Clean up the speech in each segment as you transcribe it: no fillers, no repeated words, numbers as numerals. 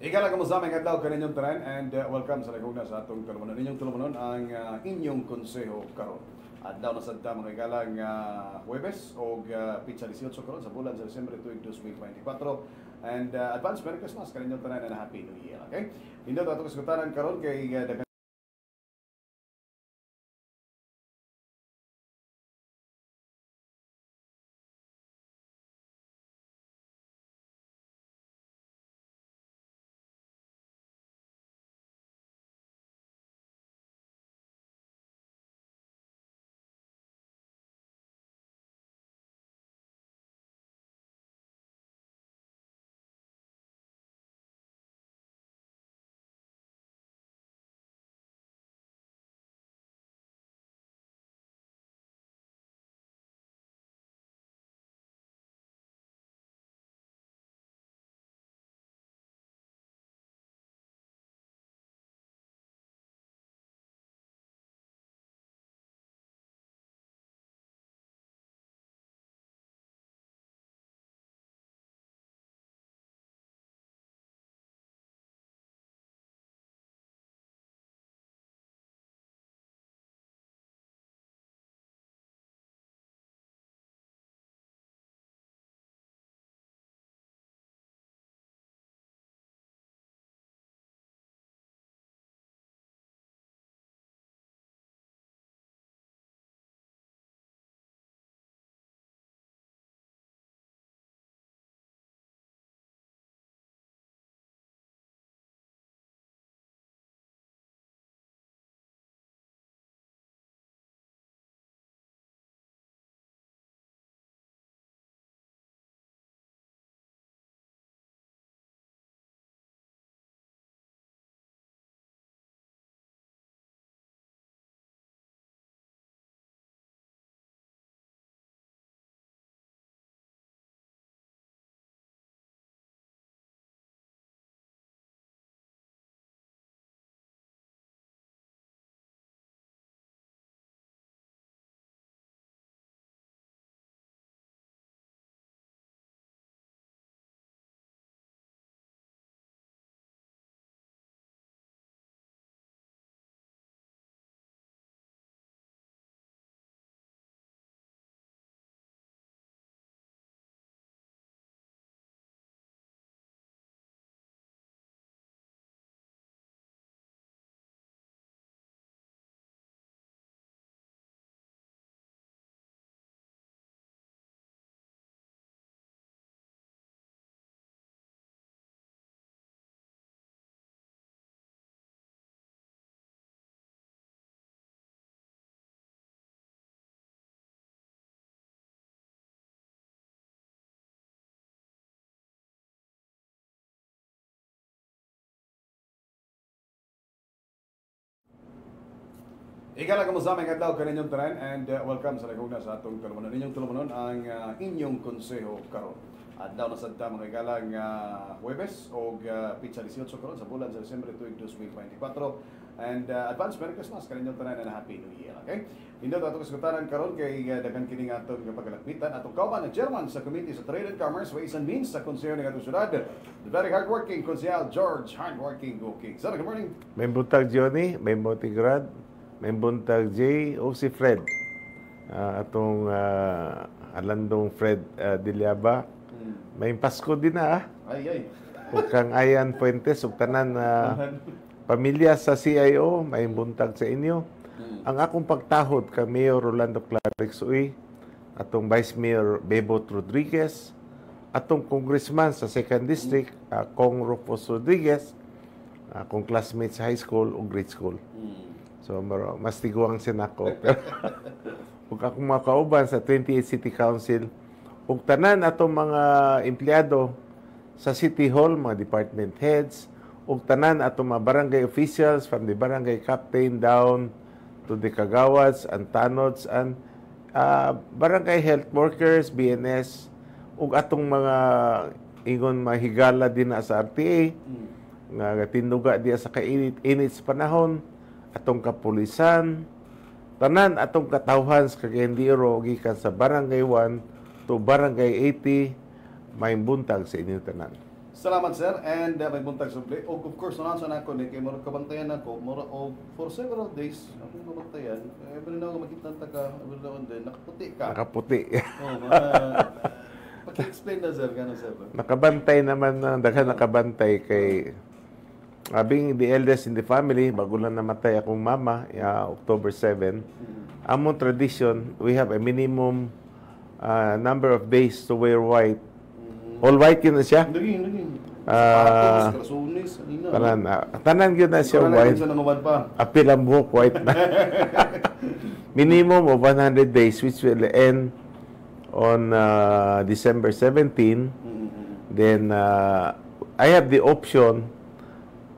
Ikala kamusta may adlaw kaninyong tanan and welcome sa nagugna sa atong tulumanon. Inyong tulumanon ang inyong konseho karon. Adlaw na sadta mga ikalang Huwebes o pitsa 18 karon sa bulan sa Disyembre tuig 2024. And advance Merry Christmas kaninyong tanan and Happy New Year. Okay? Indot ato kasugutanan karon kay daghang Ikala kamusta may adlaw kaninyong tanan and welcome sa nagugna sa atong tulumanon. Inyong tulumanon ang inyong konseho karon. Adlaw na sadta mga ikalang Huwebes o pitsa 18 karon sa bulan sa Disyembre tuig 2024. And advance Merry Christmas kaninyong tanan and Happy New Year. Okay? Indot ato kasugutanan karon kay daghang kining atong pagkalakmitan atong kauban ang chairman sa Committee sa Trade and Commerce Ways and Means sa konseho ng atong syudad, the very hardworking Konsehal George Hardworking Gokig. Sir, good morning. May buntag Johnny, may Montigrad, may buntag Jay o si Fred. Atong Alandong Fred Dilyaba. May Pasko din na Ay. Ug kang Ayan Fuentes ug tanan pamilya sa CIO, may buntag sa inyo. Ang akong pagtahod kay Mayor Rolando Clarix Uy, atong Vice Mayor Bebot Rodriguez, atong congressman sa 2nd District, Kong Rufus Rodriguez, akong classmates sa high school o grade school. So, mas tiguang sinako. Ug akong mga kauban sa 28 City Council, ug tanan atong mga empleyado sa City Hall, mga department heads, ug tanan atong mga barangay officials from the barangay captain down to the kagawads and tanods and barangay health workers, BNS, ug atong mga ingon mahigala din na sa RTA, nga tinuga diya sa kainit-init sa panahon, atong kapulisan, tanan atong katawhan sa Cagayan-de-Oro gikan sa Barangay 1 to Barangay 80, may buntag sa inyong tanan. Salamat sir, and may buntag subli. O of course, nasa na ako, kay mura kabantayan ako, mura o for several days, ako kabantayan. Every now makita ka, every now and then, nakaputi ka. Nakaputi. Paki-explain na sir, gano'n sir. Nakabantay naman, daghan nakabantay kay being the eldest in the family, bago lang namatay akong mama, October 7. Among tradition, we have a minimum number of days to wear white. All white yun na siya? Lagi. Ah, Sapatos, kalasunis, alina. tanan yun na siya white. Sa nanguban pa. Apil ang buhok, white na. Minimum of 100 days, which will end on December 17. Then, I have the option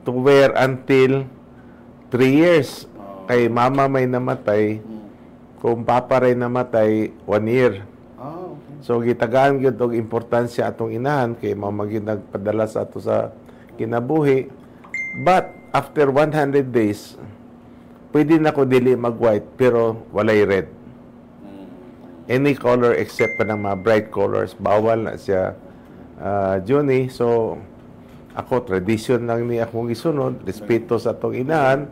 to wear until 3 years. Kay mama may namatay, kung papa rin namatay, 1 year. So gitagaan gyud og importansya atong inahan kay mao magyud nagpadala sa ato sa kinabuhi. But after 100 days, pwede na ko dili mag-white pero walay red. Any color except pa ng mga bright colors, bawal na siya Johnny. So ako tradition lang ni akong gisunod, respeto sa atong inahan.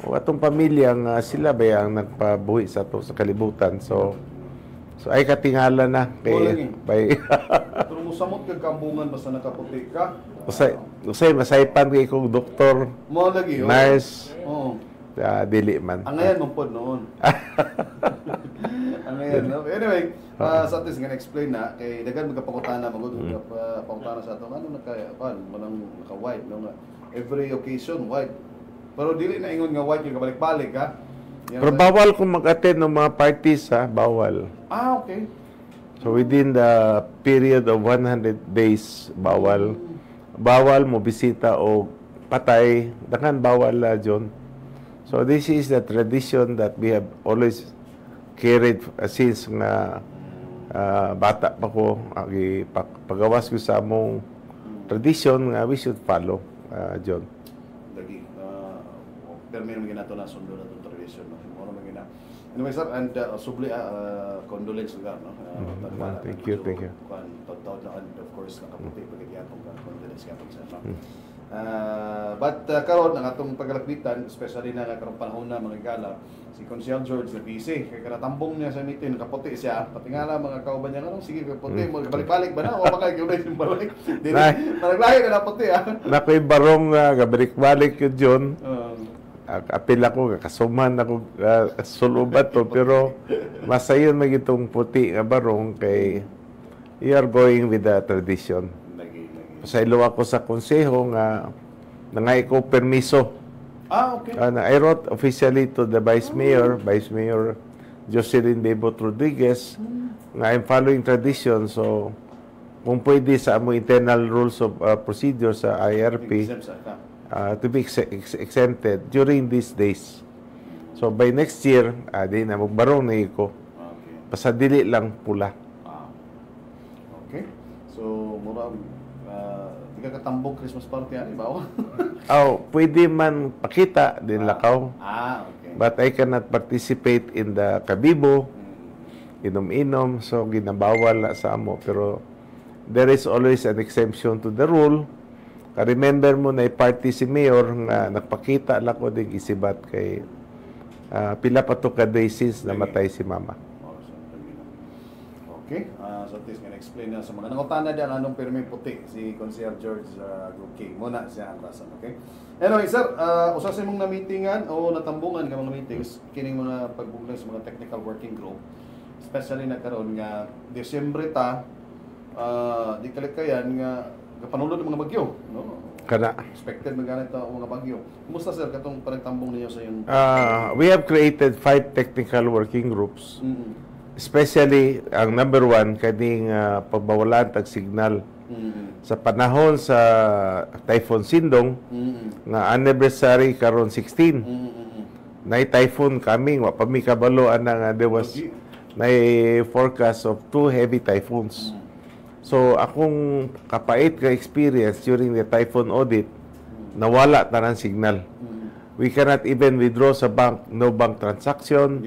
O atong pamilyang sila ba ang nagpabuhi sa ato sa kalibutan. So ay katingala na kay bay. Pero musamot kag kambungan basta nakaputi ka. Usay masaypan kay kong doktor, Mo lagi. nurse. Oo. Dili man. Ang ngayon mong pod noon. Ang ngayon, no? Anyway, sa atin nga explain na kay dagan magapakutana magud pakutana sa ato ano manang naka-white no nga. Every occasion white. Pero dili na ingon nga white yung kabalik-balik ha. Pero bawal kung mag-attend ng mga parties, bawal. Okay. So within the period of 100 days, bawal. Bawal mo bisita o patay. Dakan bawal John. So this is the tradition that we have always carried since nga bata pa ko. Pagawas ko sa among tradition nga we should follow, John. Lagi. Pero meron ginato na sundo na itong tradition. Anyway, sir, and subli, condolence lugar, no? Thank you. Taon na, and of course, nakaputi pagkagyapong condolence kapag sir, no? But karon ang atong pagalakbitan, especially na karong panahon na mga gala, si Consiel George na busy, kaya kanatambong niya sa meeting, nakaputi siya, pati nga lang mga kauban niya, sige, kaputi, balik-balik ba na? O baka yung yung balik? Malaglahi na naputi, ha? Nakoy barong gabalik-balik yun, John. Apil ako, kasuman ako, sulubat to, pero masayon magitong puti nga barong kay you are going with the tradition. Sa ilo ako sa konseho nga nangay ko permiso. Okay. I wrote officially to the Vice Mayor Jocelyn Bebot Rodriguez, nga I'm following tradition, so kung pwede sa among internal rules of procedure sa IRP, to be exempted during these days. So by next year, di na magbarong na ko. Pasadili lang pula. Okay. So, mura, di ka katambong Christmas party, ano ba? Pwede man pakita din lakaw. Okay. But I cannot participate in the kabibo, inom-inom, so ginabawal na sa amo. Pero there is always an exemption to the rule. Remember mo na party si Mayor nga nagpakita lang ko din isibat kay pila pa to ka day since namatay si Mama. Okay. So this can explain na sa mga nangutana diyan anong permi puti si Consiel George Gukey. Muna siya ang rason, okay? Anyway, sir, usa sa imong na-meetingan o natambungan ka mga meetings kining mga pagbugnaw sa mga technical working group, especially na karon nga Disyembre ta, di kalikayan nga panulod ng mga bagyo, no? Kana. Expected magana ito ang mga bagyo. Kumusta sir katong panagtambong ninyo sa yung we have created 5 technical working groups. Especially ang number 1 kaning pagbawalan tag signal. Sa panahon sa Typhoon Sindong nga anniversary karon 16. Nay typhoon coming, wa pa mi kabalo nga there was forecast of 2 heavy typhoons. So, akong kapait ka experience during the typhoon audit, nawala tanan signal. We cannot even withdraw sa bank, no bank transaction.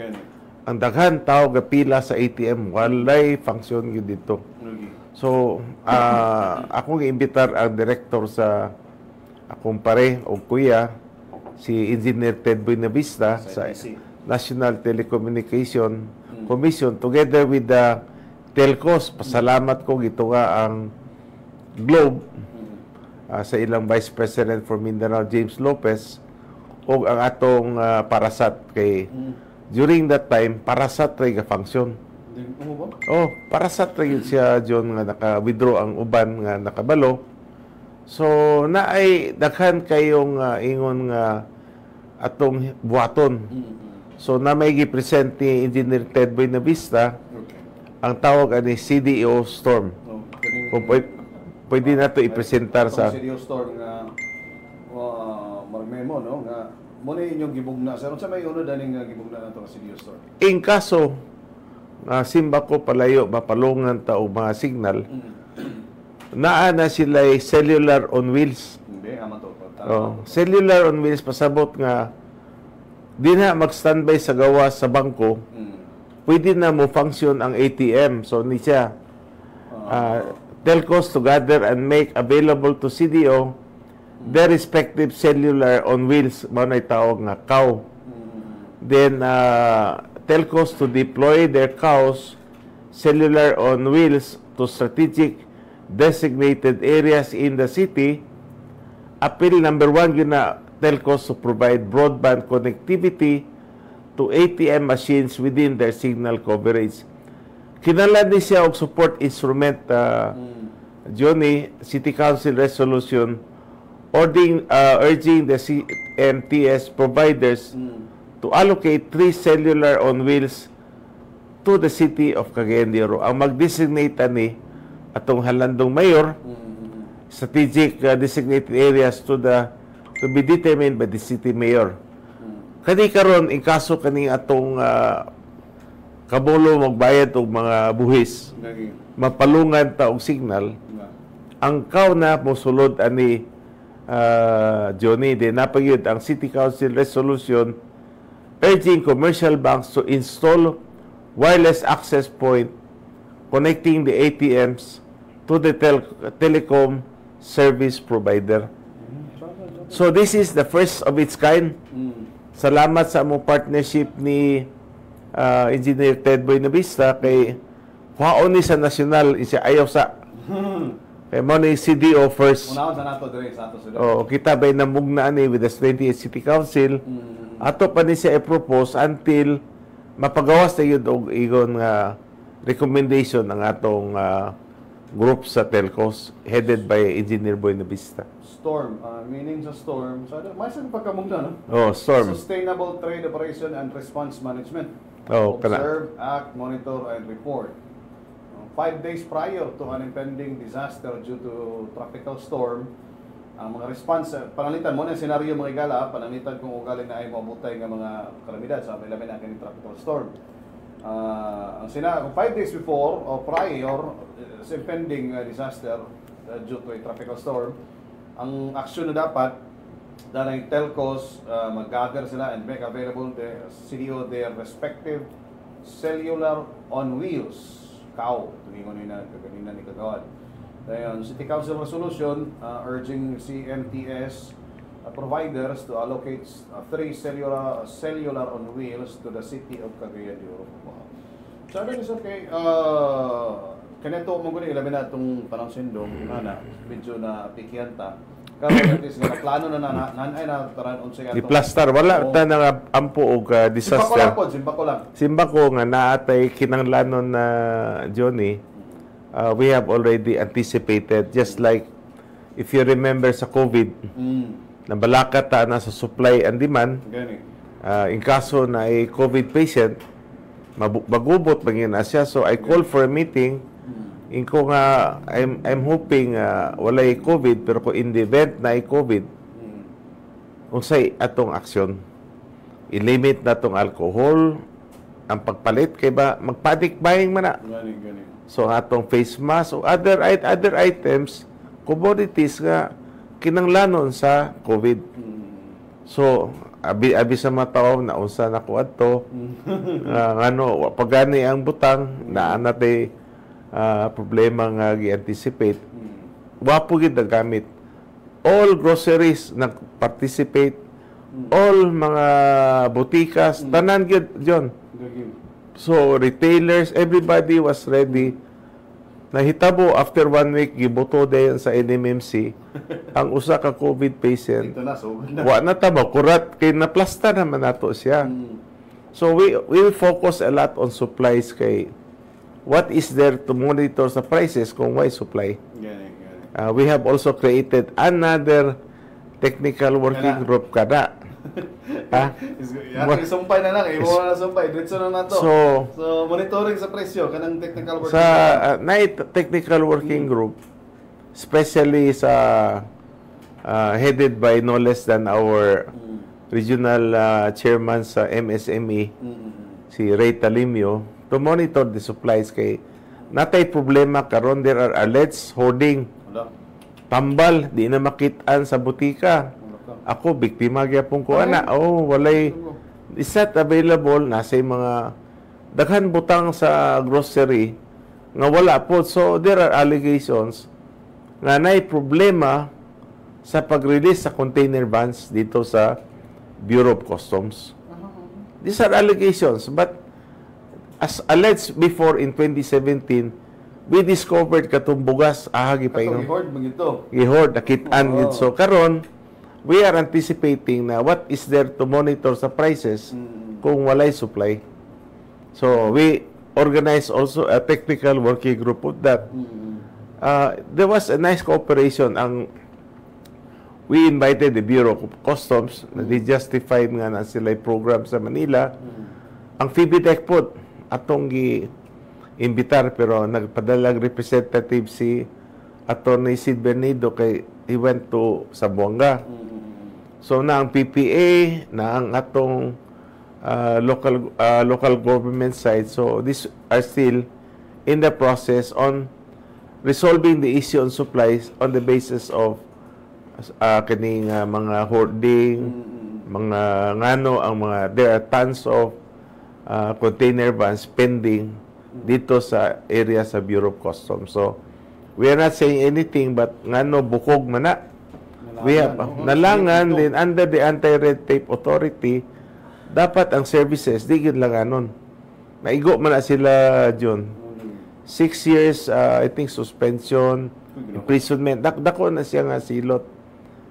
Ang daghan tao gapila sa ATM, walay function yun dito. So, akong iimbitar ang director sa akong pare o kuya, si Engineer Ted Buenavista sa National Telecommunication Commission together with the telcos. Pasalamat ko gito nga ang Globe sa ilang Vice President for Mindanao, James Lopez, o ang atong Parasat kay during that time Parasat ray ga function. Oh, Parasat ray siya John nga naka-withdraw ang uban nga nakabalo. So na ay daghan kayong ingon nga atong buhaton. So na may gi-present ni Engineer Ted Buenavista ang tawag ani CDO Storm. Kung pwede na ito ipresentar sa CDO Storm nga marmemo no nga mo na inyong gibugna sa unsa may uno daning gibugna nato ka CDO Storm. In kaso simba ko palayo mapalungan ta og mga signal. Naa na sila cellular on wheels. Hindi, to. Cellular on wheels pasabot nga di na mag-standby sa gawa sa bangko. Pwede na mo function ang ATM. So ni siya telcos to gather and make available to CDO their respective cellular on wheels. Mao na tawag nga COW. Then telcos to deploy their COWs cellular on wheels to strategic designated areas in the city. Appeal number 1 yun na telcos to provide broadband connectivity to ATM machines within their signal coverage. Kinahanglan din siya og support instrument Johnny City Council resolution urging the CMTS providers to allocate 3 cellular on wheels to the city of Cagayan de Oro. Ang mag-designate ni atong halandong mayor strategic designated areas to be determined by the city mayor. Kani karon in kaso kani atong kabulo magbayad og mga buhis mapalungan ta og signal ang kaw na mosulod ani Johnny de napagyud ang City Council resolution urging commercial banks to install wireless access point connecting the ATMs to the telecom service provider. So this is the first of its kind. Salamat sa among partnership ni Engineer Ted Buenavista kay waon ni sa national siya ayaw sa kay mo ni CDO first. Unahon sa nato dire sa ato kita bay namugna ani with the 28th City Council. Ato pa ni siya i-propose until mapagawas na yun og igon nga recommendation ng atong group sa telcos headed by Engineer Buenavista. Storm, meaning sa storm, may isang pagkamugna, no? Storm. Sustainable Trade Operation and Response Management. Observe, act, monitor, and report. 5 days prior to an impending disaster due to tropical storm, ang mga response, panalitan mo na yung senaryo mga igala, panalitan kung ugaling na ay mabutay ng mga kalamidad sa may lamin ang tropical storm. Ang 5 days before or prior sa impending disaster due to a tropical storm, ang aksyon na dapat dahil telcos mag-gather sila and make available the CDO their respective cellular on wheels COW tumingon na kanina ni kagawad. Dayon City Council resolution urging CMTS providers to allocate 3 cellular on wheels to the city of Cagayan de Oro. So ano is okay, kanito mo guni ilabi na itong panang sindong na medyo na pikiyanta karon at least nga plano na nanay na taran unsa nga i-plaster wala ta na ampo og disaster. Simba ko nga naatay kinanglanon na Johnny. We have already anticipated just like if you remember sa COVID. Nabalakat ta na sa supply and demand. In kaso na ay COVID patient, magubot bangin na siya. So I call for a meeting. Inko nga I'm hoping walay COVID pero kung in the event na ay COVID, unsay atong aksyon. I-limit na tong alcohol, ang pagpalit kay ba magpanic buying man na. So atong face mask o other items, commodities nga kinanglanon sa COVID. So, abi sa mga tao na unsa na ko adto. Pagani ang butang naa natay problema nga gi-anticipate. Wapo gid ang gamit. All groceries nag-participate, all mga boutikas, tanan gid John. So retailers, everybody was ready. Nahitabo after 1 week giboto dayon sa NMMC ang usa ka COVID patient. Ito na, so na. Wa na tabo kurat kay naplasta naman nato siya. So we will focus a lot on supplies kay what is there to monitor sa prices kung why supply. We have also created another technical working group kada. Sumpay na lang, imo na sumpay, diretso na nato. So monitoring sa presyo kanang technical working group. Technical working group, especially sa headed by no less than our regional chairman sa MSME, si Ray Talimio, to monitor the supplies kay natay problema karon there are alleged hoarding. Tambal, di na makitaan sa butika. Ako, biktima gyapon ko ana. Walay is not available nasa mga daghan butang sa grocery nga wala po. So there are allegations nga nay problema sa pag-release sa container vans dito sa Bureau of Customs. These are allegations, but as alleged before in 2017, we discovered katong bugas ahagi pa yung gihord magito. Gihord nakitaan gid. So karon we are anticipating na what is there to monitor sa prices kung walay supply. So we organize also a technical working group of that. There was a nice cooperation. We invited the Bureau of Customs na di-justified nga na sila program sa Manila. Ang FIBITEC po atong imbitar pero nagpadalang representative si Attorney Sid Bernido kay he went to Zamboanga. So na ang PPA na ang atong local government side. So these are still in the process on resolving the issue on supplies on the basis of kining mga hoarding, mga ngano ang mga there are tons of container vans pending dito sa area sa Bureau of Customs. So, we are not saying anything but ngano bukog man na. We have nalangan din under the Anti-Red Tape Authority, dapat ang services di gid lang anon. Maigo man na sila John. 6 years I think suspension, imprisonment. Dako na siya nga silot.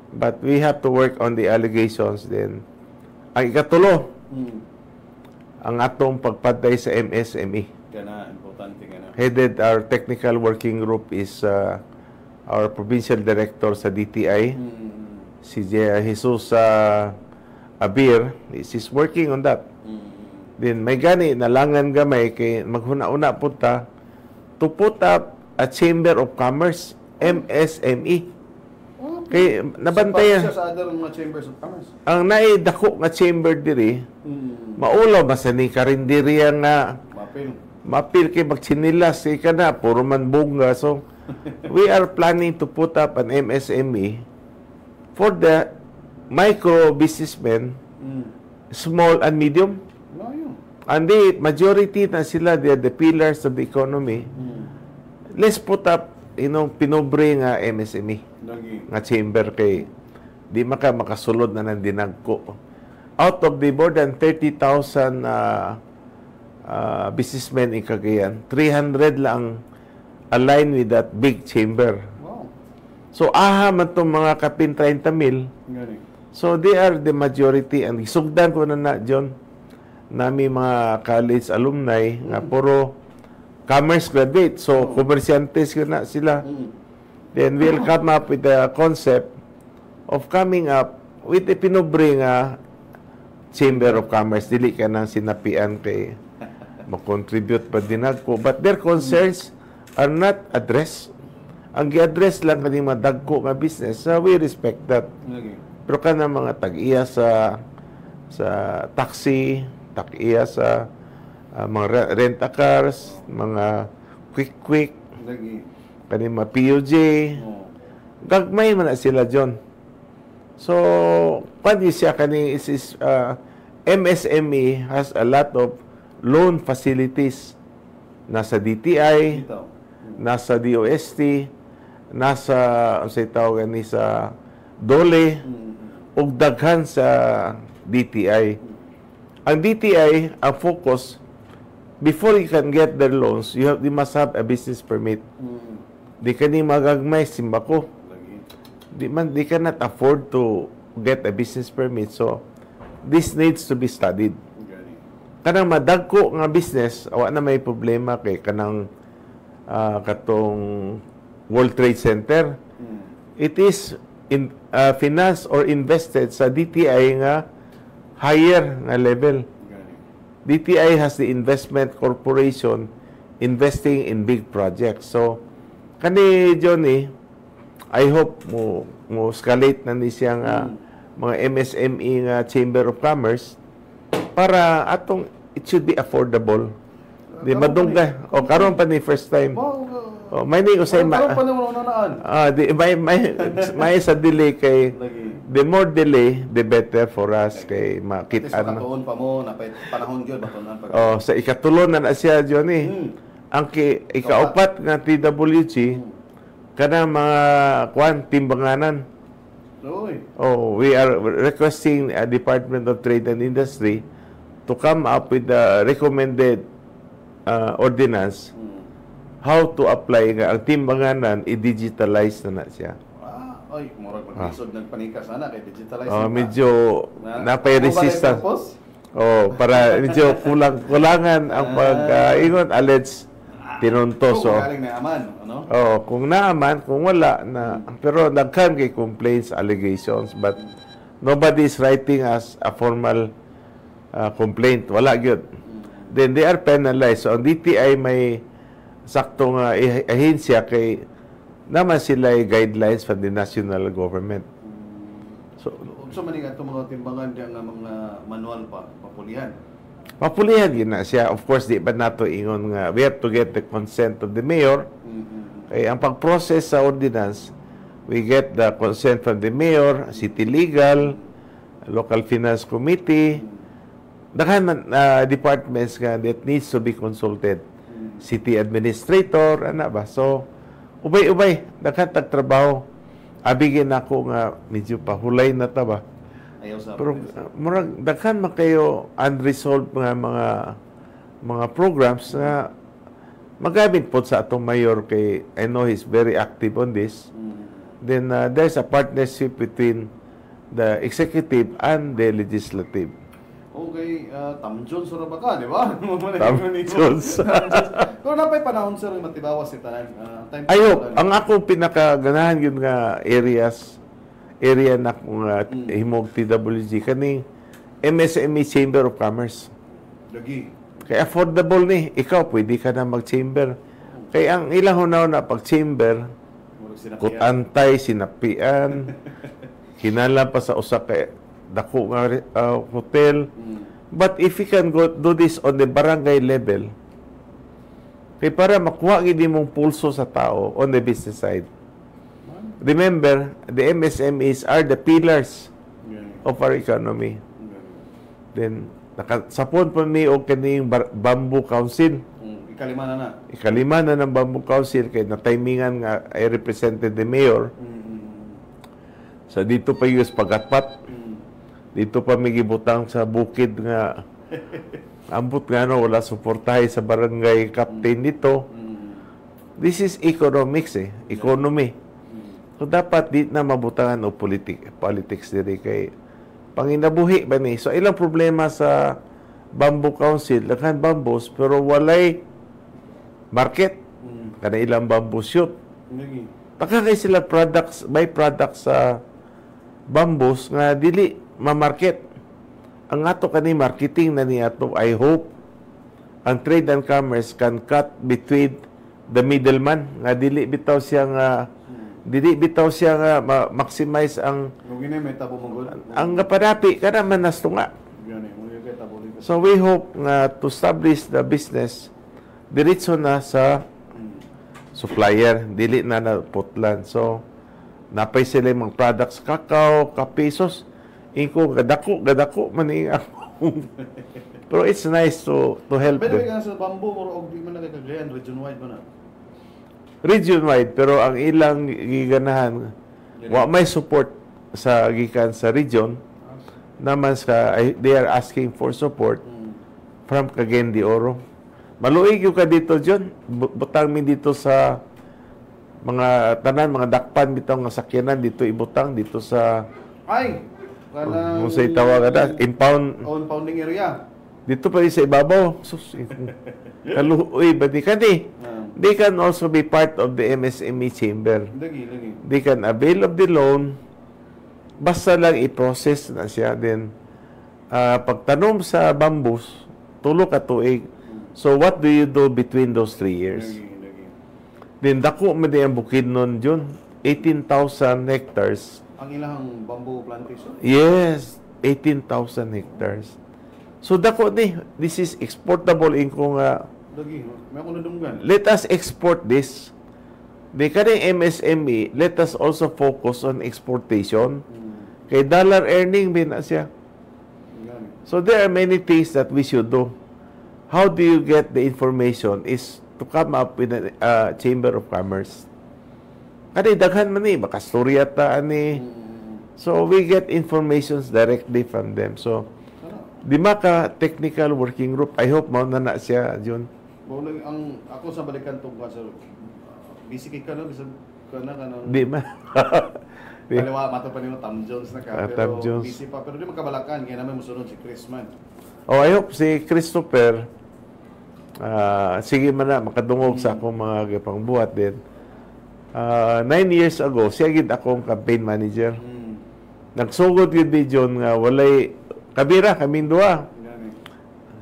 But we have to work on the allegations then. Ang ikatulo, ang atong pagpaday sa MSME. Importante kana. Headed our technical working group is our provincial director sa DTI, si Jesus Abir. He's working on that. Then may gani nalangan gamay kay maghuna-una punta to put up a Chamber of Commerce, MSME. Kay nabantayan sa other mga chambers of commerce. Ang naidako nga chamber diri, maulaw masani karinderya nga mapil kay magchinilas ka na, puro man bunga. So, we are planning to put up an MSME for the micro businessmen, small and medium. And the majority na sila, they are the pillars of the economy. Let's put up, pinobre nga MSME, nga chamber kay di makasulod na ng dinagko. Out of the more than 30,000 businessmen in Cagayan, 300 lang align with that big chamber. Wow. So, man itong mga kapin 30 mil. So, they are the majority. And isugdan ko na John, nami mga college alumni nga puro commerce graduate. So, komersyantes ko na sila. Then, we'll come up with the concept of coming up with the pinobre nga Chamber of Commerce. Dili ka nang sinapian kay mag-contribute pa din ako. But their concerns are not addressed. Ang gi-address lang kaning madagko nga business. We respect that. Pero ka na mga tag-iya sa taxi, tag-iya sa mga rent-a-cars, mga quick-quick, kaning mga POJ. Gagmay man na sila, John. So, pwede siya kaning MSME has a lot of loan facilities nasa DTI, nasa DOST, nasa ang say tawagan ni sa DOLE ug daghan sa DTI. Ang DTI, ang focus, before you can get their loans, you must have a business permit. Di ka ni magagmay, simba ko. Di cannot afford to get a business permit. So, this needs to be studied. Kanang madagko nga business, awa na may problema kay kanang katong World Trade Center. It is financed or invested sa DTI nga higher nga level. DTI has the investment corporation investing in big projects. So, kani Johnny, I hope mo escalate na ni siya nga mga MSME nga Chamber of Commerce para atong it should be affordable. Di madungga. O karon pa ni first time. Oh, may ni usay may sa delay kay the more delay the better for us kay makita ano. Pa mo na panahon gyud batunan pag. Oh, sa ikatulo na siya Johnny. Ang ikaupat nga TWG kana mga timbanganan. Oh, we are requesting a Department of Trade and Industry to come up with the recommended ordinance how to apply nga ang timbanganan i-digitalize na siya. Ay, murag maglisod ng panika sana kay digitalize. Medyo napay resistance. Para medyo kulangan ang pag-ingon alleged tinuntos. Kung galing na aman, ano? Kung naaman, kung wala na. Pero nagkan kay complaints, allegations, but nobody is writing us a formal complaint. Wala gyud. Then they are penalized. So ang DTI may saktong ahensya kay naman sila guidelines from the national government. So man nga itong mga timbangan diyan nga mga manual pa papulihan. Mapulihan yun na siya. Of course, di ba nato ingon nga we have to get the consent of the mayor. Kaya ang pag-process sa ordinance, we get the consent from the mayor, city legal, local finance committee, daghan departments nga that needs to be consulted. City administrator, ana ba? So, ubay-ubay, daghan tagtrabaho. Abigin ako nga medyo pahulay na ta ba? Pero murag daghan man kayo unresolved mga programs na magamit po sa atong mayor kay I know he's very active on this. Then there's a partnership between the executive and the legislative. Okay, Tamjon sa Rabaka, di ba? Tamjon sa... Kung napay panahon sir, matibawas si Tanan. Ayop, ang ako pinakaganahan yun nga area na kung himog TWG kaning MSME Chamber of Commerce. Lagi. Kaya affordable ni. Ikaw, pwede ka na mag-chamber. Kaya ang ilang hunaw na pag-chamber, kutantay, sinapian, kinala pa sa usa kay dako nga hotel. But if you can do this on the barangay level, kay para makuha gid mong pulso sa tao on the business side. Remember, the MSMEs are the pillars of our economy. Then, nakasapon pa mi o kaning Bamboo Council. Ikalima na ng Bamboo Council kay na-timingan nga I represented the mayor. Sa dito pa yung pagatpat. Dito pa may gibutang sa bukid nga ambot nga no, wala suportahay sa barangay captain dito. This is economics economy. So dapat di na mabutangan o politics diri kay panginabuhi ba ni. So ilang problema sa Bamboo Council, daghan bamboos pero walay market. Kana ilang bamboo shoot. Pagkakay sila products, by products sa bamboos nga dili ma-market. Ang ato kani marketing na ni ato, I hope ang Trade and Commerce can cut between the middleman nga dili bitaw siya nga maximize ang kapadapi kada man nastunga. So we hope nga to establish the business diretso na sa supplier, dili na putlan. So napay sila mga products, kakao, kapisos, inko gadako man pero it's nice to help them. Pero sa Bamboo or og di man nagkagayan region wide man na. region-wide, pero ang ilang giganahan, wa may support sa gikan sa region, naman they are asking for support from Cagayan de Oro. Maluig yung ka dito, John. Butang mi dito sa mga tanan, mga dakpan bitaw nga sakyanan dito ibutang dito sa kung sa itawagan na impounding area. Dito pa rin sa ibabaw. Sus, kaluoy ba di ka di? They can also be part of the MSME chamber. They can avail of the loan. Basta lang i-process na siya. Then, pagtanom sa bambus, tulo ka tuig. So, what do you do between those 3 years? Then, dako mo din ang bukid nun, Jun. 18,000 hectares. Ang ilang bamboo plantation? Yes, 18,000 hectares. So, dako ni, this is exportable in kung may ako nadunggan. let us export this. Di ka MSME, let us also focus on exportation. Kay dollar earning din na siya. So, there are many things that we should do. How do you get the information is to come up with a Chamber of Commerce. Kani daghan man ni, baka storya ta ani. So, we get informations directly from them. So, di ka technical working group. I hope mauna na siya, Jun. Ang ako sa balikan tungkol sa busy ka no, bisag ka na kanang Di ma. kaliwa mato pa nimo Tom Jones na ka, pero Tom Jones. busy pa, pero di magkabalakan kaya naman mosunod si Chris man. Oh, I hope si Christopher sige man na makadungog sa akong mga pangbuhat din. 9 years ago, siya gid akong campaign manager. Nagsugod gid John nga walay kabira kaming duha.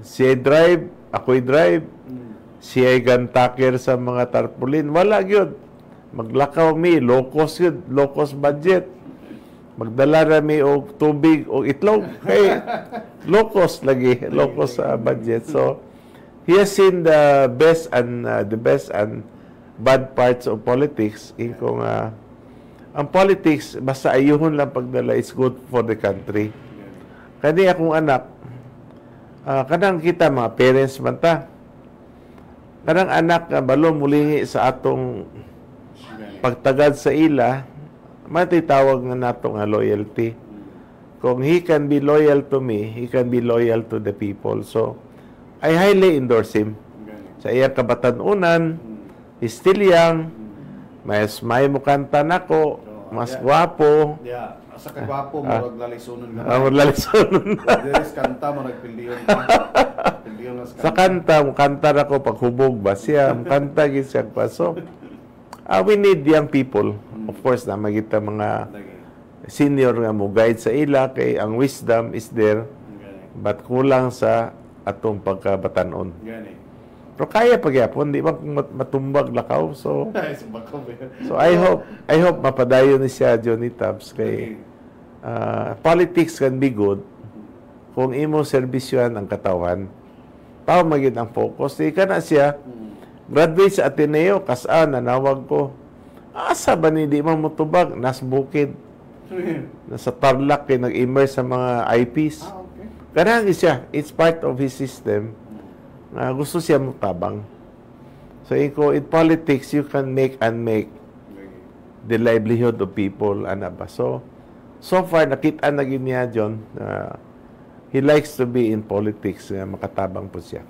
Siya drive, ako'y drive. Siya gantaker sa mga tarpaulin. Wala gyud. Maglakaw mi, low cost yun, low cost budget. Magdala na mi og tubig o itlog. Kay low cost lagi, low cost budget. So, he has seen the best and bad parts of politics. Kung ang politics, basta ayuhon lang pagdala, is good for the country. Kani akong anak, kanang kita mga parents man ta. Kanang anak balo mulingi sa atong pagtagad sa ila, matitawag nga nato nga loyalty. Kung he can be loyal to me, he can be loyal to the people. So, I highly endorse him. Sa iyang kabatanunan, he's still young, mas may mukanta nako, mas gwapo. Yeah, asa ka gwapo mo maglalisonon nga. Maglalisonon. There's kanta mo nagpildiyon. Sa kanta, mukanta nako paghubog ba siya, mukanta gid siya pa. So, we need young people. Of course, na magita mga senior nga mo guide sa ila kay ang wisdom is there. But kulang sa atong pagkabatanon. Pero kaya pagyapon, di ba matumbag lakaw. So I hope mapadayon ni siya Johnny Tabs kay politics can be good kung imo serbisyohan ang katawan. Tao maging ang focus. Di ka na siya graduate sa Ateneo, nanawag ko. Asa ba ni di mamutubag? Nas bukid. Nasa Tarlac, nag-immerse sa mga IPs. Okay. Ganang siya. It's part of his system. Gusto siya mutabang. So, in politics, you can make and make the livelihood of people. Ano ba? So far, nakita na niya, John, he likes to be in politics. Makatabang po siya.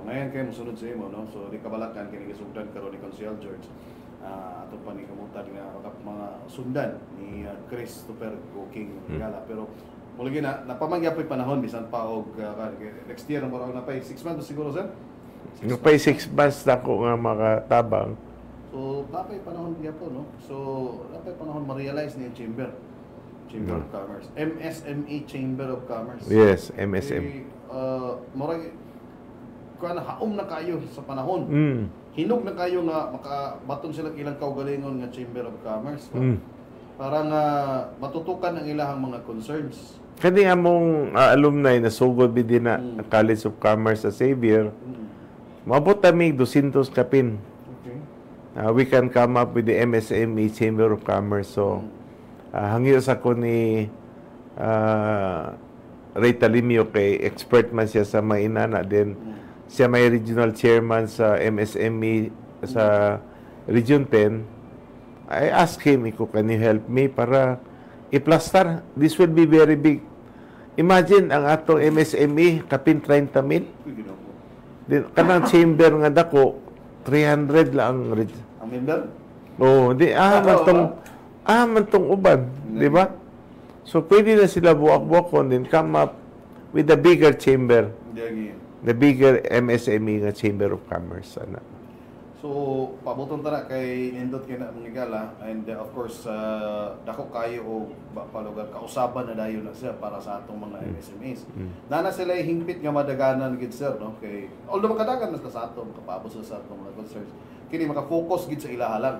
Ngayon kayo musunod sa imo, no? So, di kabalakan, kinigisugdan karon ni Consiel George. Ato pa ni kamutan nga mga sundan ni Christopher Cooking Gala. Pero, mulagi na, napamangyapoy panahon, bisan pa og next year, na pa 6 months siguro, sir? Napay 6 months na ko nga makatabang. So, napay panahon niya po, no? So, napay panahon ma-realize niya Chamber of Commerce. MSME Chamber of Commerce. Yes, MSM. Murag, haom na kayo sa panahon. Hinog na kayo nga makabaton sila ilang kaugalingon nga Chamber of Commerce. Para nga matutukan ang ilahang mga concerns. Kani among alumni na sugod din na College of Commerce sa Xavier, maabot kami 200 kapin. Okay. We can come up with the MSME Chamber of Commerce. So, hangyo sa ko ni Ray Talimio kay expert man siya sa mainana din. Siya may regional chairman sa MSME sa Region 10, I asked him, can you help me para i-plaster? This will be very big. Imagine, ang atong MSME, kapin 30 mil. Kanang chamber nga dako, 300 lang ang member? Oo, mantong uban, di ba? So, pwede na sila buwak-buwakon din come up with a bigger chamber. The bigger MSME nga Chamber of Commerce. So, pabuton tara kay nindot kay na mga gala and of course dako kayo o palugar kausaban na dayon na siya para sa atong mga MSMEs. Nana sila hingpit nga madaganan gid sir no kay although makadagan na sa atong kapabos sa atong mga concerns kini maka-focus gid sa ilaha lang.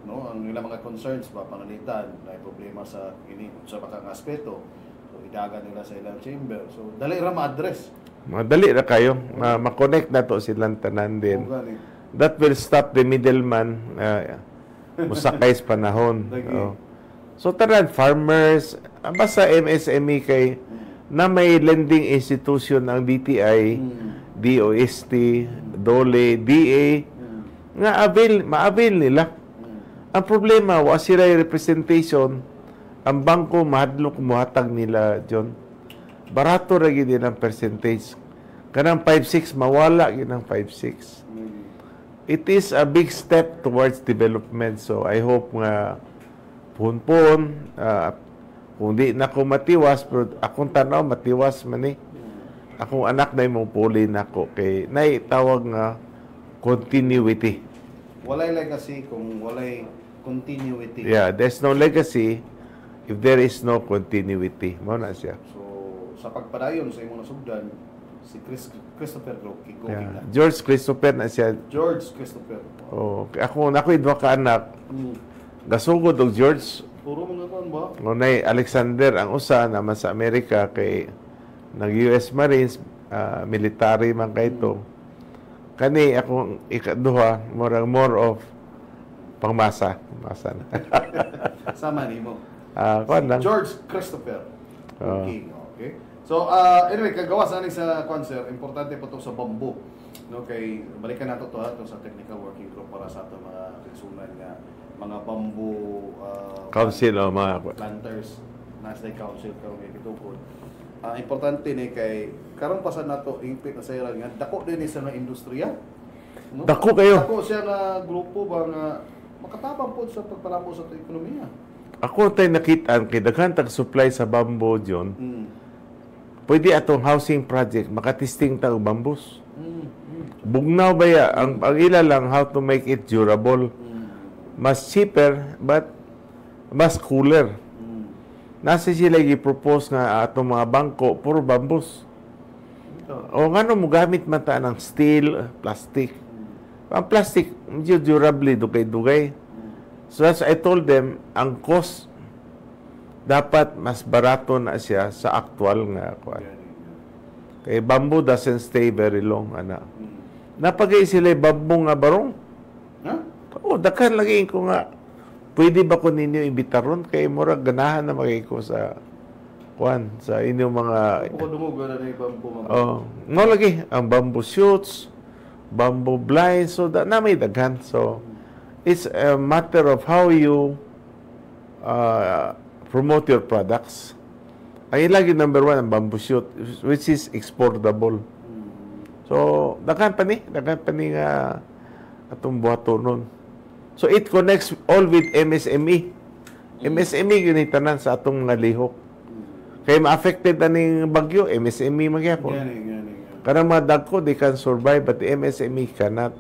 No, ang ilang mga concerns ba panalitan na problema sa ini sa bakang aspeto. So idagan nila sa ilang chamber. So dali ra ma-address. Madali ra kayo ma-connect na to silang tanan din. That will stop the middleman musakay sa panahon. So tanan farmers basta MSME kay na may lending institution ang DTI, DOST, DOLE, DA nga ma-avail nila. Ang problema wa sila representation ang bangko mahadlok muhatag nila John. Barato ra gid ang percentage. Kanang 5.6 mawala gid ang 5.6. It is a big step towards development. So, I hope nga puhon-puhon, kung di na ko matiwas, pero akong tanaw, matiwas man eh. Akong anak na imong puli na ko. Kay naitawag nga continuity. Walay legacy kung walay continuity. Yeah, there's no legacy if there is no continuity. Mao na siya. So, sa pagpadayon sa imong nasugdan, si Christopher Roque. Yeah. George Christopher na siya. George Christopher. Oh, ako idwa ka anak. Gasugod og George. Puro mga kan ba? Ngunay Alexander ang usa naman sa Amerika kay nag-US Marines, military man kay ito. Kani akong ikaduha, more of pangmasa. Masa na. Sama nimo. Kuan lang. George Christopher. Okay. So, anyway, kagawa sa sa concert, importante po ito sa bamboo. No, kay balikan nato to sa technical working group para sa ato mga kasunan nga mga bamboo council o mga planters nasa council karon kay gitukod. Importante ni kay karon pa sa nato ingpit na sayra nga dako din sa mga industriya. No? Dako kayo. Dako siya nga grupo ba nga makatabang po sa pagpalamo sa ekonomiya. Ako tay nakita kay daghan tag supply sa bamboo John. Pwede atong housing project makatesting ta og bambus. Bugnaw ba ya ang ila lang how to make it durable. Mas cheaper but mas cooler. Nasa sila gi-propose nga atong mga bangko puro bambus. O ngano mo gamit man ta ng steel, plastic. Ang plastic medyo durable dugay-dugay. So as I told them, ang cost dapat mas barato na siya sa actual nga kuan. Kay bamboo doesn't stay very long ana. Napagay sila bamboo nga barong. Oo, dakan lagi ko nga. Pwede ba ko ninyo imbitaron kay murag ganahan na magay ko sa kuan sa inyong mga dumog na ni bamboo. Oh, no lagi ang bamboo shoots, bamboo blinds so na may daghan. So it's a matter of how you promote your products. Ang ilagi number one ang bamboo shoot which is exportable. So daghan pa ni nga atong buhaton nun. So it connects all with MSME. MSME yun tanan sa atong nalihok. Kaya ma-affected na ning bagyo, MSME magyapon. Karang mga dagko, they can survive but the MSME cannot.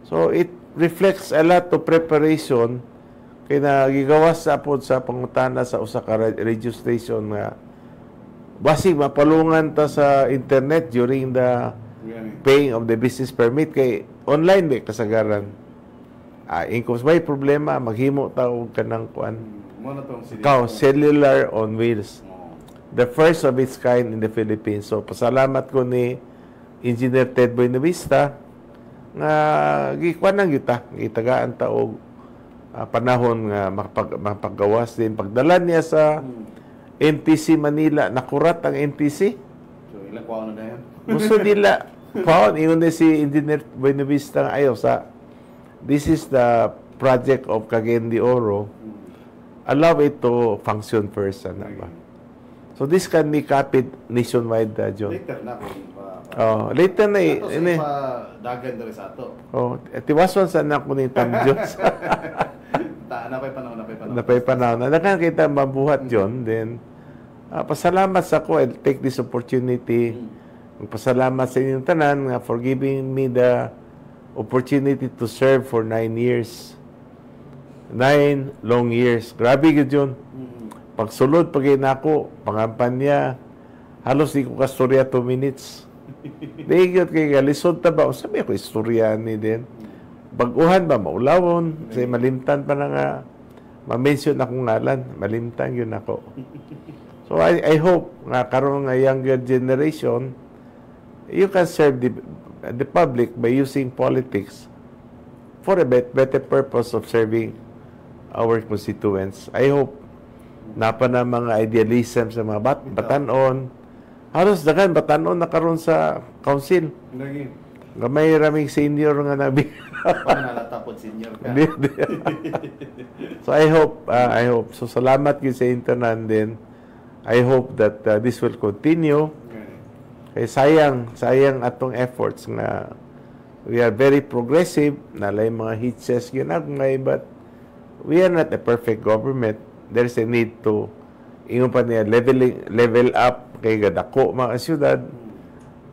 So it reflects a lot of preparation kaya nagigawas sa pod sa pangutana sa usa ka radio station nga basig mapalungan ta sa internet during the paying of the business permit kay online ba kasagaran. Income may problema maghimo ta og kanang kuan. Cellular on wheels. The first of its kind in the Philippines. So pasalamat ko ni Engineer Ted Buenavista nga gikuan nang yuta gitagaan ta og panahon nga mapagawas din pagdala niya sa NTC Manila. Nakurat ang NTC. So ilang kuha na yan? Gusto nila paon ingon ni si Engineer Buenavista nga ayaw sa this is the project of Cagayan de Oro, allow it to function first. Ano ba? So this can be copied nationwide, John. Later na kung Later na ato sa ipa dagan diri sa ato. Tiwason sa anak ko ni Tam Jones. Napay panahon. Nadakan kita mabuhat, John. Then, pasalamat sa ko. I'll take this opportunity. Pasalamat sa inyong tanan nga for giving me the opportunity to serve for 9 years. 9 long years. Grabe yun, John. Pagsulod, pag ako, pangampanya, halos di ko kastorya 2 minutes. Dihigit kay galisod ta ba? Sabi ako, istorya ni din. Baguhan ba, maulawon. Kasi malimtan pa na nga, ma-mention akong ngalan. Malimtan yun ako. So, I hope nga karon nga younger generation, you can serve the public by using politics for a better purpose of serving our constituents. I hope napa na mga idealism sa mga batanon. Halos dagan batanon na karon sa council. Gamay raming senior nga nabi. Nalatapod senior ka. So I hope. So salamat gyud sa internan din. I hope that this will continue. Kay sayang atong efforts nga we are very progressive, nalay mga hitches ginagmay, but we are not a perfect government. There's a need to ingon pa niya level up kay gadako mga syudad.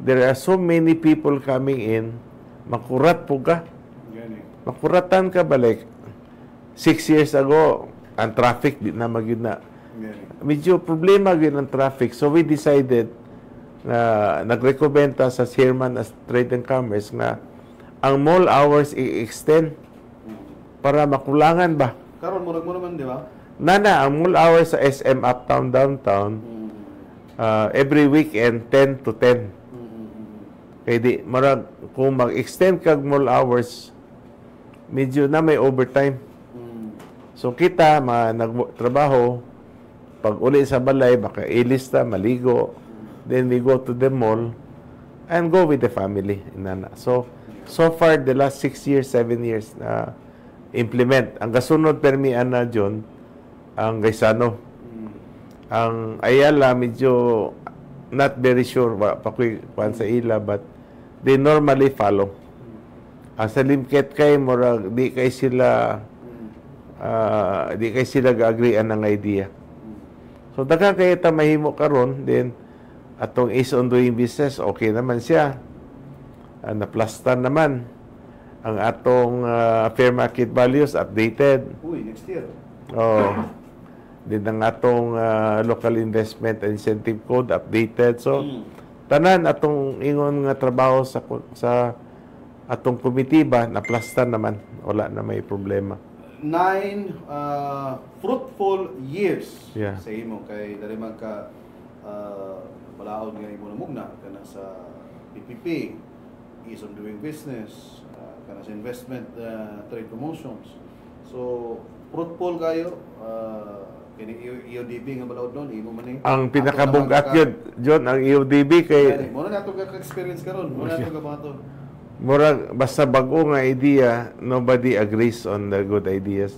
There are so many people coming in, makurat po ka. Makuratan ka balik. 6 years ago, ang traffic di na magyud na. Medyo problema gyud ang traffic. So we decided na nagrekomenda sa Chairman of Trade and Commerce nga ang mall hours i-extend para makulangan ba. Karon murag mo naman, di ba? Nana, ang mall hours sa SM Uptown, Downtown, every weekend, 10 to 10. Kaya di, marag, kung mag-extend kag mall hours, medyo na may overtime. So kita, nagtrabaho, pag uli sa balay, baka ilista, maligo, then we go to the mall, and go with the family. Nana. So far, the last 6 years, 7 years, na implement. Ang kasunod, permi, Ana, John, ang Gaisano. Ang Ayala, medyo not very sure pakuan sa ila, but they normally follow. Ang sa Limket kay, murag, di kay sila ga-agreean ng idea. So, daga kaya ta mahimo karon then atong is on doing business, okay naman siya. Na-plastan naman. Ang atong fair market values updated. Next year. Din ang atong local investment and incentive code updated. So, tanan atong ingon nga trabaho sa atong komitiba na-plastan naman. Wala na may problema. 9 fruitful years Yeah. sa imo kay dali man ka balaod nga imo namugna kana sa PPP, ease of doing business, kana sa investment, trade promotions. So fruitful kayo, kini EODB nga balaod nun imo man ni Ang pinakabugat yun, John, ang EODB kay mo na nato ka experience karon, mo na nato ka bato. murag basta bago nga idea, nobody agrees on the good ideas.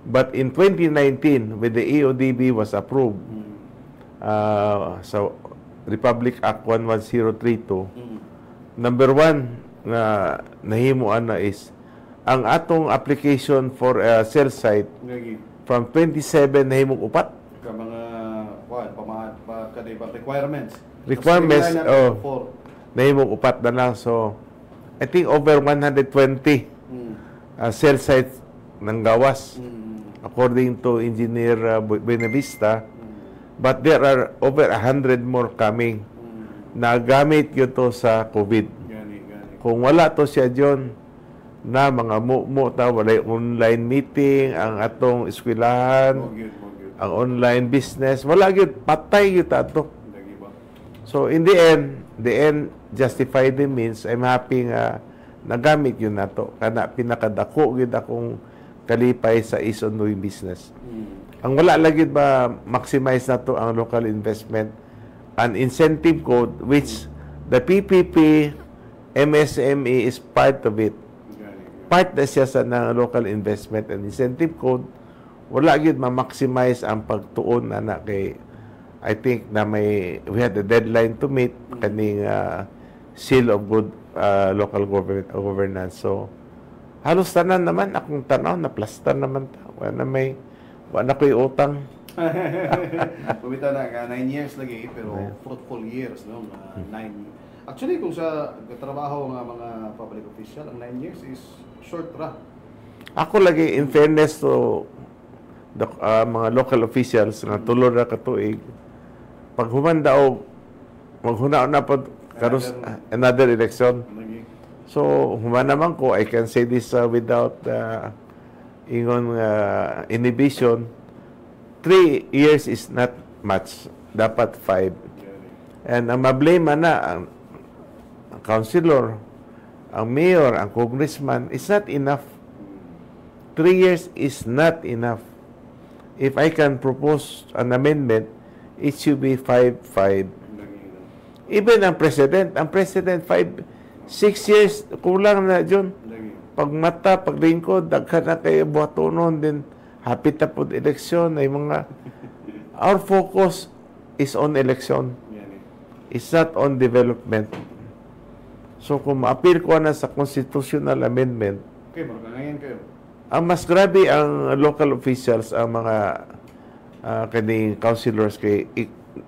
But in 2019, when the EODB was approved, sa Republic Act 11032, number 1 na nahimuan na is ang atong application for a cell site from 27 nahimong upat. Ka mga requirements. Nahimong upat na lang. So, I think over 120 cell sites ng gawas according to Engineer Buenavista. But there are over 100 more coming na gamit yun to sa COVID. Kung wala to siya John, na mga wala online meeting, ang atong eskwelahan, ang online business, wala yun, patay yun ato. So in the end justify the means. I'm happy nga nagamit yun nato kana pinakadako gid akong kalipay sa is on doing business. Ang wala lagi ba maximize nato ang local investment and incentive code which the PPP MSME is part of it. part na siya sa ng local investment and incentive code, wala gyud ma-maximize ang pagtuon ana kay I think na we had a deadline to meet kaning seal of good local governance. So halos tanan naman akong tanaw na plaster naman ta. Wala ko'y utang. Pumita na 9 years lagi pero fruitful years no. 9. Actually kung sa trabaho nga mga public official ang 9 years is short ra. Ako lagi in fairness to the mga local officials nga tulo ra ka tuig pag humanda og maghuna na pod karos another election. So human naman ko I can say this without ingon inhibition. 3 years is not much, dapat 5. And ang mablema na ang councilor, ang mayor, ang congressman is not enough. 3 years is not enough. If I can propose an amendment, it should be 5-5. Even ang president 5, 6 years, kulang na dyan. Pag mata, pag lingkod, daghan na kayo buhatonon din, hapit na po eleksyon, ay mga, our focus is on election. It's not on development. So kung ma-appeal ko na sa constitutional amendment, okay, ngayon kayo. Ang mas grabe ang local officials, ang mga kaning councilors kay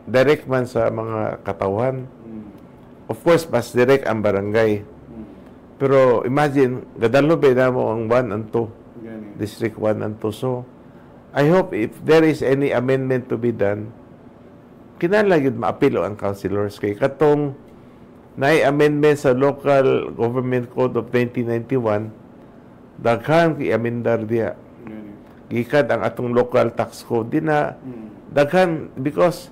direct man sa mga katawan. Of course, mas direct ang barangay. Pero imagine, gadalobe na mo ang 1 and 2. District 1 and 2. So, I hope if there is any amendment to be done, kinahanglan gyud maapilo ang councilors kay katong amendment sa Local Government Code of 1991 daghan kay amendar diya. Gikan ang atong local tax code di na daghan because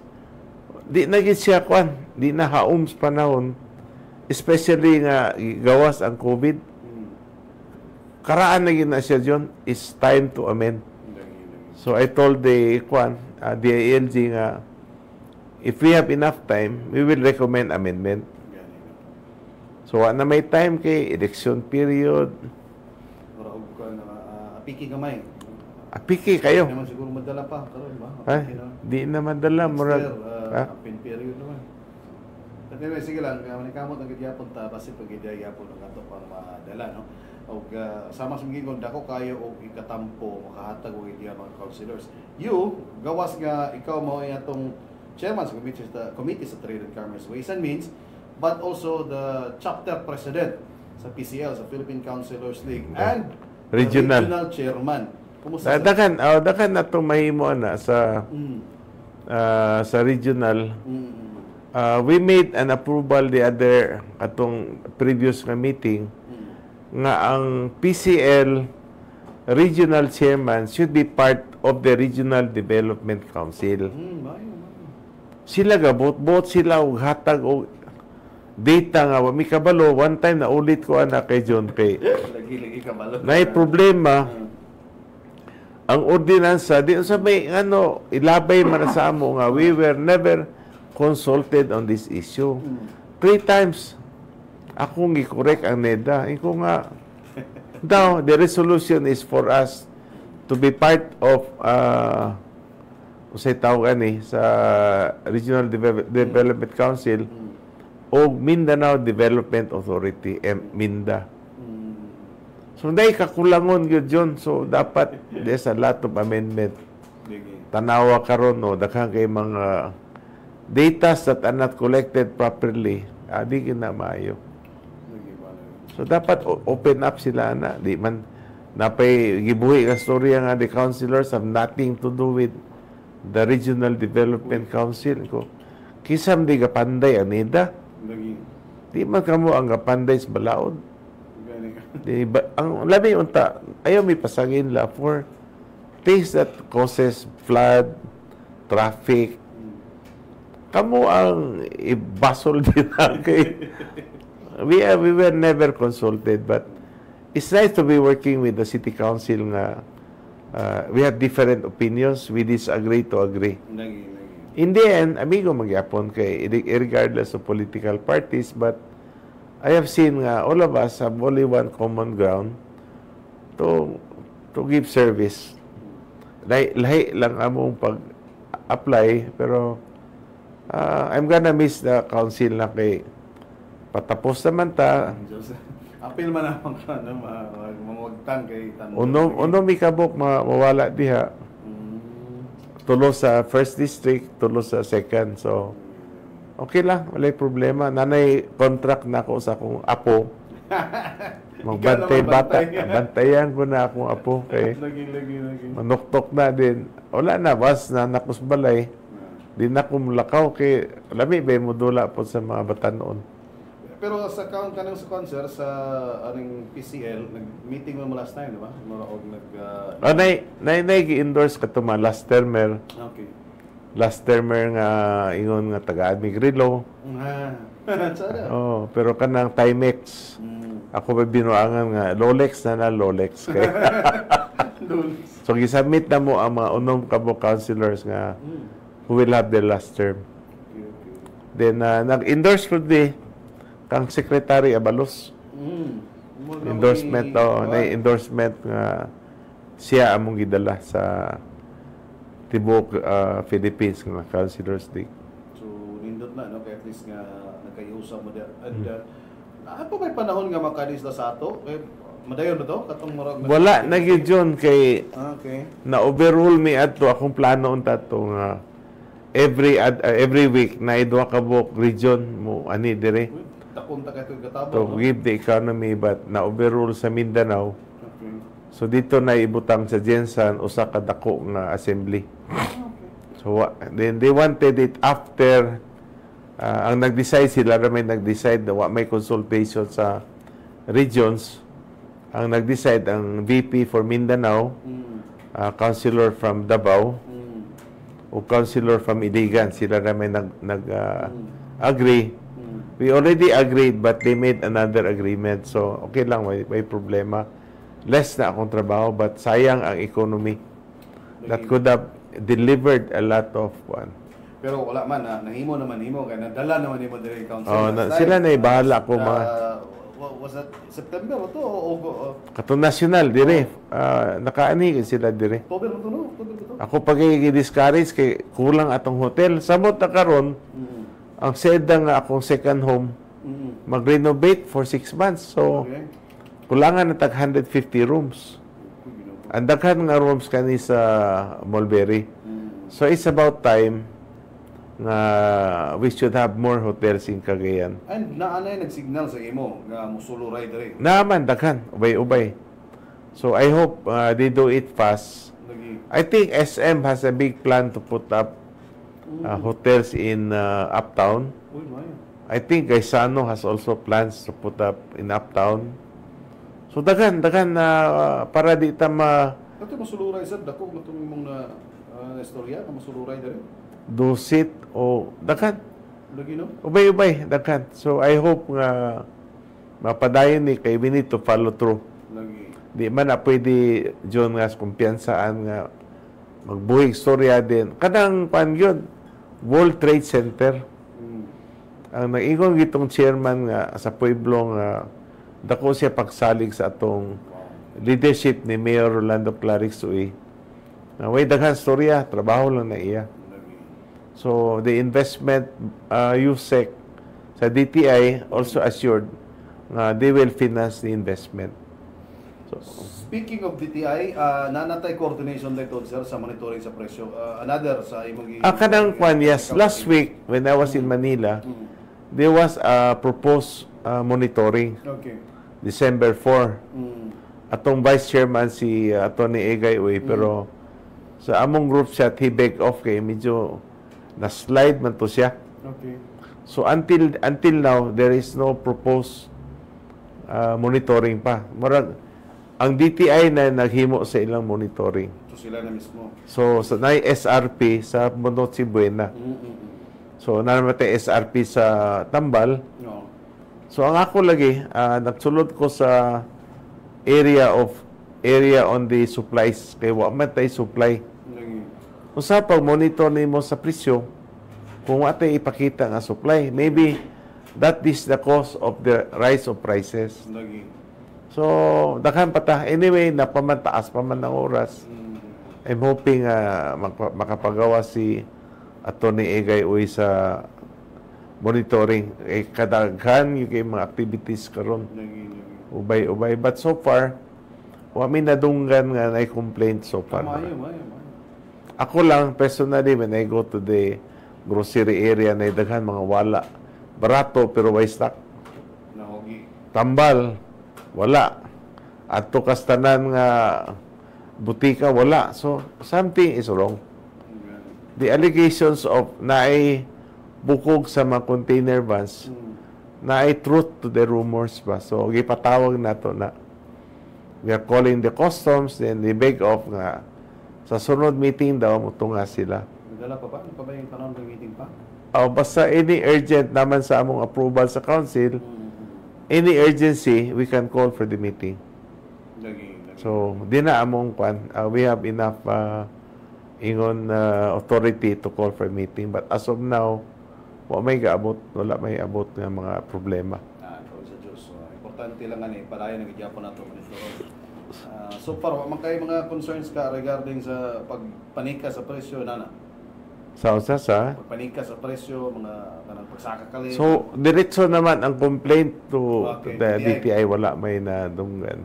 di na gid siya di na haums panahon, especially nga gawas ang COVID. Karaan na gid na siya diyon, it's time to amend. So I told the ALG nga if we have enough time, we will recommend amendment. So na may time kay election period. Apiki gamay. Apiki kayo. Hindi naman siguro madala pa karon ba? Di na madala murag pin period naman. Anyway, sige lang, manikamot ang gidyapon ta basi pag gidyapon ang ato para madala no. Og sama sa mga dako kayo og ikatampo makahatag og idea mga councilors. You gawas nga ikaw mao atong chairman sa committee sa Trade and Commerce, Ways and Means, but also the chapter president sa PCL, sa Philippine Councilors League, and regional chairman. Kumusta? Dakan na itong mahimo na sa regional. We made an approval the other atong previous meeting nga ang PCL regional chairman should be part of the Regional Development Council. Sila gabot sila og hatag og data nga mi kabalo. One time na ulit ko ana kay John kay lagi kabalo. Nay problema ang ordinansa di sa may ilabay man sa amo nga we were never consulted on this issue. 3 times akong gi-correct ang NEDA. Iko nga daw the resolution is for us to be part of usay tawag sa Regional Development Council o Mindanao Development Authority, MINDA. So, dahil kakulangon yun. So, dapat there's a lot of amendment. Tanawa karon no, daghang kay mga data that are not collected properly. Di na maayo. So, dapat open up sila na. Di man, napay gibuhi ka storya nga the councilors have nothing to do with the Regional Development Council. Kisam di kapanday ang NEDA. Di man kamo ang kapanday sa balaod. Ang labi unta, ayaw may pasangin la for things that causes flood, traffic. Kamo ang ibasol din kay we were never consulted, but it's nice to be working with the city council nga we have different opinions, we disagree to agree. In the end, amigo magyapon kay regardless of political parties, but I have seen nga all of us have only one common ground to give service. Lahi lang among pag-apply, pero I'm gonna miss the council na kay patapos naman ta. Apil man naman ka na mamagtang kay tanong. Uno mi kabok mawala diha. Tulo sa first district, tulo sa second. So okay lang, walay problema. Nanay contract na ako sa akong apo. Magbantay bata. Bantayan ko na akong apo kay lagi. manuktok na din. Wala na, bas na nakusbalay. Di na ko mulakaw kay lami ba mo dula po sa mga bata noon. Pero sa kanang sa concert sa aning PCL, nag-meeting mo last time, di ba? Muraog Gi-endorse ka to mga last termer. Okay. Last termer nga ingon nga taga-Admigrilo. Pero kanang Timex. Ako ba binuangan nga Lolex na Lolex kay. So gisubmit na mo ang mga unom kabo councilors nga who will have their last term. Then nag-endorse ko di kang Secretary Abalos. Endorsement endorsement nga siya among gidala sa Tibok Philippines nga councilors di. So nindot na no kay at least nga nagkayusa mo der. And ano may panahon nga makadisla sa ato? Madayon na to katong murag wala na gyud yun kay okay. Na overrule mi adto akong plano unta to nga every week na idwa ka buok region mo ani dire takon ta kay katabo to give the economy, but na overrule sa Mindanao. Okay. So dito na ibutang sa Jensan usa ka dako nga assembly. Okay. So then they wanted it after ang nag-decide sila may nag-decide na may consultation sa regions. Ang nag-decide ang VP for Mindanao, councilor from Davao, o councilor from Iligan. Sila na may agree. We already agreed, but they made another agreement. So okay lang, may problema. Less na akong trabaho, but sayang ang economy. That could have delivered a lot of one. Pero wala man nahimo naman kay nadala naman nimo dire council. Sila na bahala ko was that September to o kato national dire. Nakaani sila dire. October mo to no? Ako pag i-discourage kay kulang atong hotel. Samot na karon ang seda nga akong second home mag-renovate for 6 months. So kulangan na tag 150 rooms. Ang daghan nga rooms kani sa Mulberry. So it's about time nga we should have more hotels in Cagayan. And naanay nagsignal sa imo nga musuluray dire. Naman daghan ubay-ubay. So I hope they do it fast. I think SM has a big plan to put up hotels in Uptown. I think Gaisano has also plans to put up in Uptown. So daghan para di ta Kato musuluray sad dako matong imong na istorya nga musuluray dire. Dusit o daghan. Lagi no? Ubay-ubay daghan. So I hope nga mapadayon ni kay we need to follow through. Lagi. Di man na pwede John nga kumpiyansaan nga magbuhig storya din. Kanang pan yun, World Trade Center. Ang nag-ingon gitong chairman nga sa Pueblo nga dako siya pagsalig sa atong leadership ni Mayor Rolando Clarix-Uy. Na way daghan storya, trabaho lang na iya. So the investment USEC sa DTI also assured they will finance the investment. So, speaking of DTI, nanatay coordination dito sir sa monitoring sa presyo. Another sa imong kanang kwan, yes. Last week when I was in Manila, there was a proposed monitoring. Okay. December 4. Atong vice chairman si Tony Egay Uy, pero sa among group chat he begged off kay medyo na-slide man to siya. Okay. So until now there is no proposed monitoring pa. Murag ang DTI na naghimo sa ilang monitoring. So sila na mismo. So sa SRP sa Monotsi Buena. So namatay SRP sa Tambal. No. So ang ako lagi nagsulod ko sa area on the supplies kay wa man tay supply. Usa pag monitor nimo sa presyo kung wa tay ipakita nga supply, maybe that is the cause of the rise of prices. Lagi. So So, daghan pa ta. Anyway, napamantaas pa man ang oras. I'm hoping makapagawa si Atty. Egay Uy sa monitoring. Kadaghan yung mga activities karon ubay-ubay. But so far, wami nadunggan nga na complaint so far. Ako lang, personally, when I go to the grocery area, na daghan mga wala. Barato, pero way stock. Tambal, wala. At kastanan nga butika, wala. So, something is wrong. The allegations of naay bukog sa mga container vans, naay truth to the rumors ba. So, gipatawag na to na we are calling the customs, then they beg off nga sa sunod meeting daw, mutunga sila. Nagdala pa ba? Ano pa ba yung tanong ng meeting pa? Basta any urgent naman sa among approval sa council, any urgency, we can call for the meeting. So, di na among we have enough ingon authority to call for a meeting. But as of now, wala may abot ng mga problema. Sa Diyos. Importante lang nga palayan ng Japon na ito. So far, makay mga concerns ka regarding sa pagpanika sa presyo, nana? Sa Pagpanika sa presyo, mga pagsakakali. So, diretso naman ang complaint to the DTI, wala may nadunggan.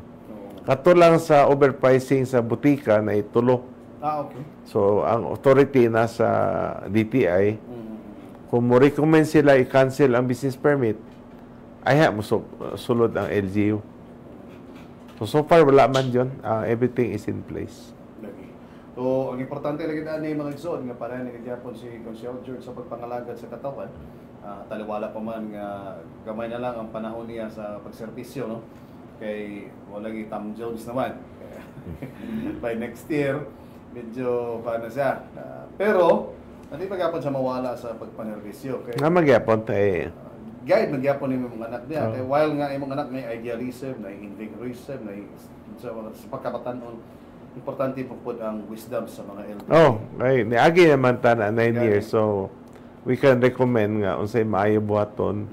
Kato lang sa overpricing sa butika na itulo. Okay. So, ang authority nasa DTI, kung mo recommend sila i-cancel ang business permit, sulod ang LGU. So far, wala man yun. Everything is in place. So, ang importante lagi na mga igsoon, nga para nagagapon si Consul George sa pagpangalagad sa katawan, taliwala pa man nga gamay na lang ang panahon niya sa pagserbisyo, no? Kay wala gi Tom Jones naman. By next year, medyo paano siya. Pero, hindi pagapon siya mawala sa pagpanerbisyo. Nga magyapon tayo guide magyapon ni mga anak niya. Kaya while nga imong anak may idealism, na invigorism, na sa pagkabatanon, importante po po ang wisdom sa mga elders. Okay. Niagi naman ta na 9 years. So, we can recommend nga unsay maayo buhaton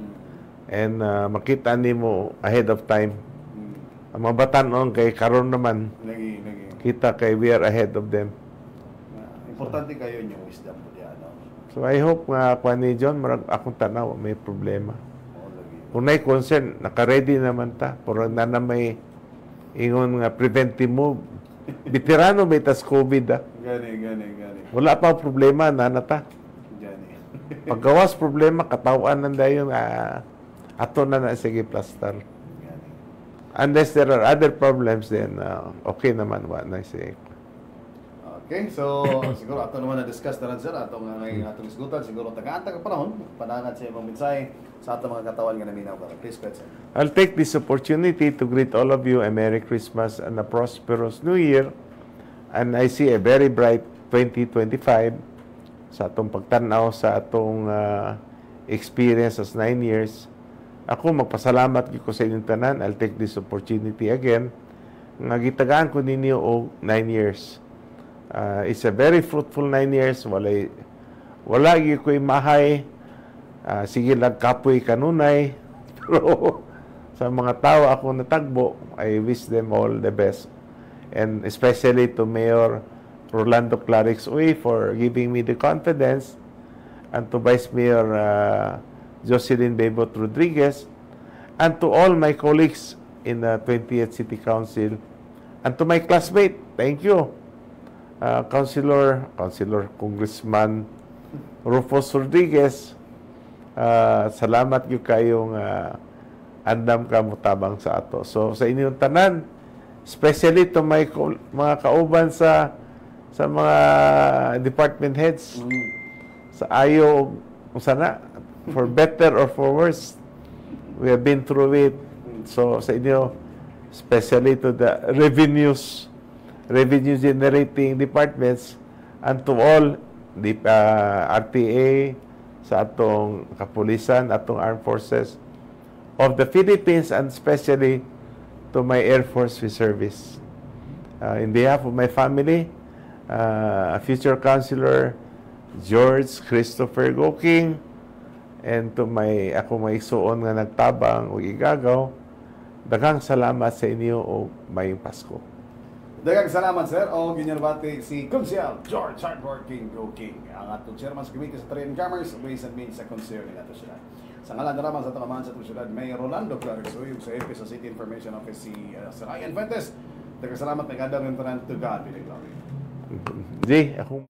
and makita nimo ahead of time. Ang mga batanon kay karon naman. Kita kay we are ahead of them. Importante kayo yung wisdom po diyan. So I hope nga kuan ni John marag akong tanaw may problema. Kung may concern, naka-ready naman ta. Pero na may ingon nga preventive move. Veterano may tas COVID Gani. Wala pa problema nanata. Gani. Paggawas problema katawan nanda yung ato na sige plaster. Gani. Unless there are other problems then okay naman wa na sige. Okay, so siguro ato naman na-discuss na rin sir, atong atong isgutan, siguro taga-anta ka panahon, panangat sa ibang mensahe sa atong mga katawan nga naminaw ka. Please go ahead, sir. I'll take this opportunity to greet all of you a Merry Christmas and a prosperous New Year. And I see a very bright 2025 sa atong pagtanaw sa atong experience as 9 years. Ako magpasalamat ko sa inyong tanan. I'll take this opportunity again. Nga gitagaan ko ninyo og 9 years. It's a very fruitful 9 years. Wala ko'y mahay. Sige lang kapoy kanunay. Pero sa mga tao ako natagbo, I wish them all the best. And especially to Mayor Rolando Clarix Uy for giving me the confidence, and to Vice Mayor Jocelyn Bebot Rodriguez, and to all my colleagues in the 20th City Council, and to my classmate, thank you. Congressman Rufus Rodriguez, salamat yung kayong andam ka mutabang sa ato. So sa inyong tanan, especially to my mga kauban sa mga department heads, sa ayo sana, for better or for worse, we have been through it. So sa inyo, especially to the revenue generating departments, and to all the RTA, sa atong kapulisan, atong armed forces of the Philippines, and especially to my Air Force Reservists. In behalf of my family, future Councilor George Christopher Goking, and to ako may igsuon nga nagtabang o igagaw, Daghang salamat sa inyo o mayong Pasko. Daghang salamat sir o ginyarbati si Konsyal George Hardworking Go King ang atong chairman sa Committee sa Trade and Commerce Ways and Means sa Konseyo ni Ato Syudad. Sa ngalan na naman sa tamahan sa Syudad may Rolando Clarix Uyog sa EP sa City Information Office si Sir Ryan Fuentes. Daghang salamat may kadang ng tanan to God be the glory. Di, ako